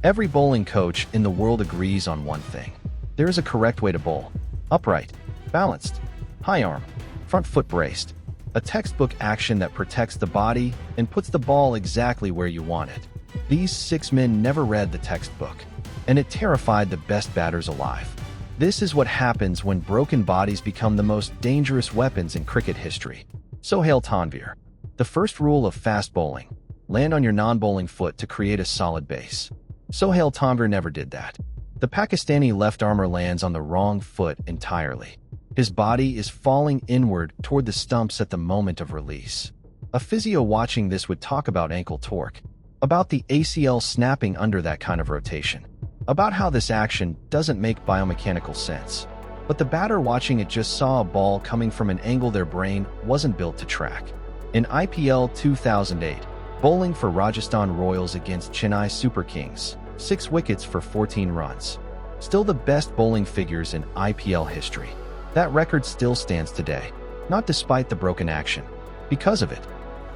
Every bowling coach in the world agrees on one thing. There is a correct way to bowl. Upright, balanced, high arm, front foot braced. A textbook action that protects the body and puts the ball exactly where you want it. These 6 men never read the textbook, and it terrified the best batters alive. This is what happens when broken bodies become the most dangerous weapons in cricket history. Sohail Tanvir. The first rule of fast bowling: land on your non-bowling foot to create a solid base. Sohail Tanvir never did that. The Pakistani left-armer lands on the wrong foot entirely. His body is falling inward toward the stumps at the moment of release. A physio watching this would talk about ankle torque, about the ACL snapping under that kind of rotation, about how this action doesn't make biomechanical sense. But the batter watching it just saw a ball coming from an angle their brain wasn't built to track. In IPL 2008, bowling for Rajasthan Royals against Chennai Super Kings, 6 wickets for 14 runs. Still the best bowling figures in IPL history. That record still stands today, not despite the broken action. Because of it.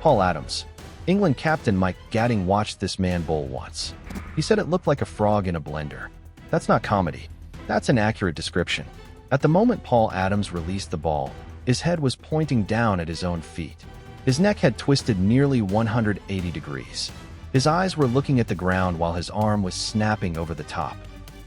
Paul Adams. England captain Mike Gatting watched this man bowl once. He said it looked like a frog in a blender. That's not comedy. That's an accurate description. At the moment Paul Adams released the ball, his head was pointing down at his own feet. His neck had twisted nearly 180 degrees. His eyes were looking at the ground while his arm was snapping over the top.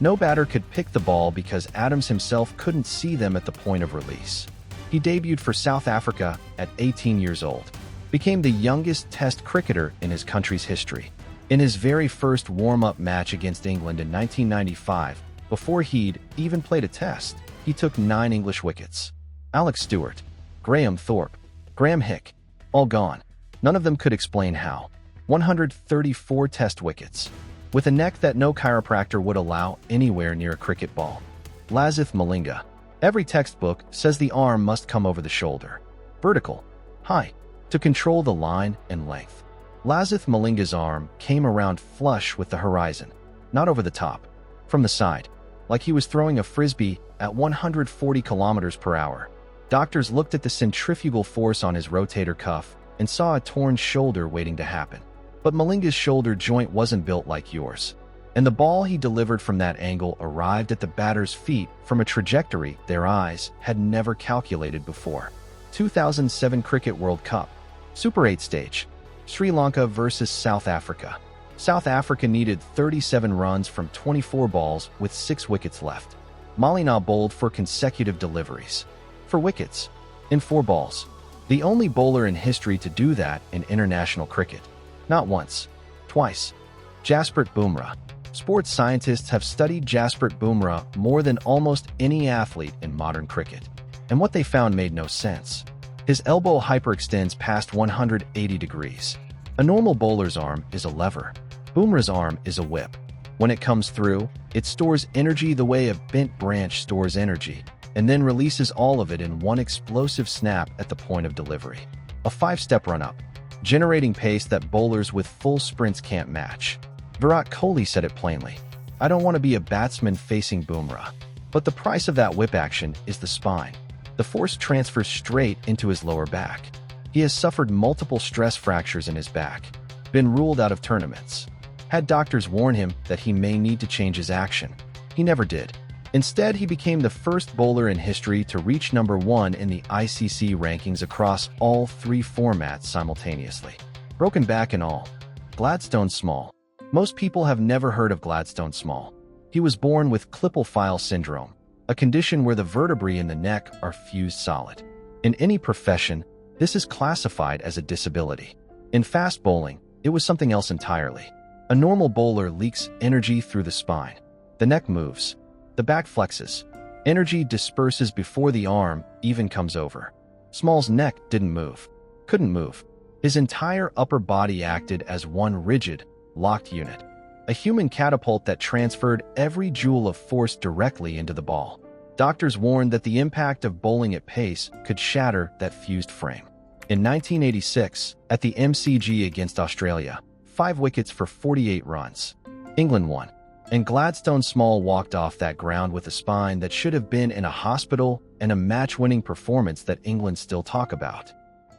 No batter could pick the ball because Adams himself couldn't see them at the point of release. He debuted for South Africa at 18 years old, became the youngest Test cricketer in his country's history. In his very first warm-up match against England in 1995, before he'd even played a Test, he took 9 English wickets. Alex Stewart, Graham Thorpe, Graham Hick, all gone. None of them could explain how. 134 Test wickets, with a neck that no chiropractor would allow anywhere near a cricket ball. Lasith Malinga. Every textbook says the arm must come over the shoulder. Vertical, high, to control the line and length. Lasith Malinga's arm came around flush with the horizon, not over the top, from the side, like he was throwing a frisbee at 140 kilometers per hour. Doctors looked at the centrifugal force on his rotator cuff and saw a torn shoulder waiting to happen. But Malinga's shoulder joint wasn't built like yours, and the ball he delivered from that angle arrived at the batter's feet from a trajectory their eyes had never calculated before. 2007 Cricket World Cup. Super 8 stage. Sri Lanka versus South Africa. South Africa needed 37 runs from 24 balls with 6 wickets left. Malina bowled for consecutive deliveries. For wickets. In 4 balls. The only bowler in history to do that in international cricket. Not once. Twice. Jasprit Bumrah. Sports scientists have studied Jasprit Bumrah more than almost any athlete in modern cricket. And what they found made no sense. His elbow hyperextends past 180 degrees. A normal bowler's arm is a lever. Bumrah's arm is a whip. When it comes through, it stores energy the way a bent branch stores energy, and then releases all of it in one explosive snap at the point of delivery. A 5-step run-up, generating pace that bowlers with full sprints can't match. Virat Kohli said it plainly. I don't want to be a batsman facing Bumrah. But the price of that whip action is the spine. The force transfers straight into his lower back. He has suffered multiple stress fractures in his back, been ruled out of tournaments. Had doctors warn him that he may need to change his action. He never did. Instead, he became the first bowler in history to reach #1 in the ICC rankings across all 3 formats simultaneously. Broken back and all. Gladstone Small. Most people have never heard of Gladstone Small. He was born with Klippel-Feil syndrome, a condition where the vertebrae in the neck are fused solid. In any profession, this is classified as a disability. In fast bowling, it was something else entirely. A normal bowler leaks energy through the spine. The neck moves. The back flexes. Energy disperses before the arm even comes over. Small's neck didn't move. Couldn't move. His entire upper body acted as one rigid, locked unit. A human catapult that transferred every joule of force directly into the ball. Doctors warned that the impact of bowling at pace could shatter that fused frame. In 1986, at the MCG against Australia, 5 wickets for 48 runs. England won. And Gladstone Small walked off that ground with a spine that should have been in a hospital and a match-winning performance that England still talk about.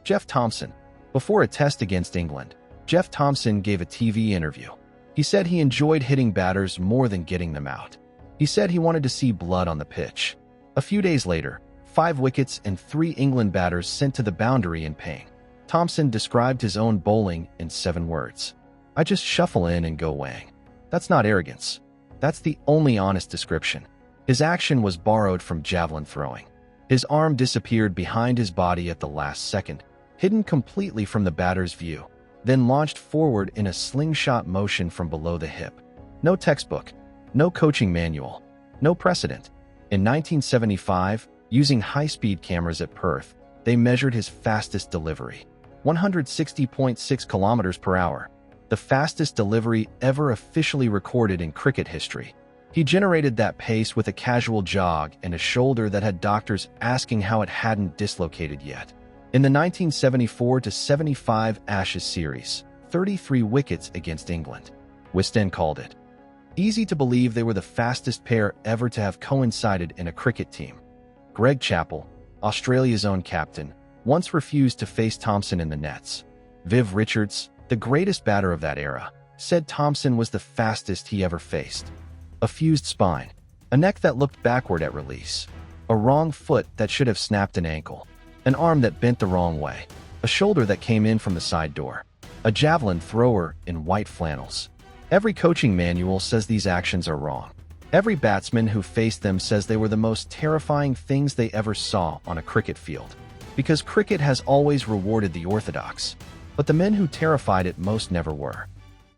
Jeff Thomson. Before a test against England, Jeff Thomson gave a TV interview. He said he enjoyed hitting batters more than getting them out. He said he wanted to see blood on the pitch. A few days later, 5 wickets and 3 England batters sent to the boundary in pain. Thomson described his own bowling in 7 words. "I just shuffle in and go wang." That's not arrogance. That's the only honest description. His action was borrowed from javelin throwing. His arm disappeared behind his body at the last second, hidden completely from the batter's view, then launched forward in a slingshot motion from below the hip. No textbook, no coaching manual, no precedent. In 1975, using high-speed cameras at Perth, they measured his fastest delivery, 160.6 kilometers per hour, the fastest delivery ever officially recorded in cricket history. He generated that pace with a casual jog and a shoulder that had doctors asking how it hadn't dislocated yet. In the 1974-75 Ashes series, 33 wickets against England. Wisden called it easy to believe they were the fastest pair ever to have coincided in a cricket team. Greg Chappell, Australia's own captain, once refused to face Thomson in the nets. Viv Richards, the greatest batter of that era, said Thomson was the fastest he ever faced. A fused spine, a neck that looked backward at release, a wrong foot that should have snapped an ankle, an arm that bent the wrong way, a shoulder that came in from the side door, a javelin thrower in white flannels. Every coaching manual says these actions are wrong. Every batsman who faced them says they were the most terrifying things they ever saw on a cricket field. Because cricket has always rewarded the orthodox, but the men who terrified it most never were.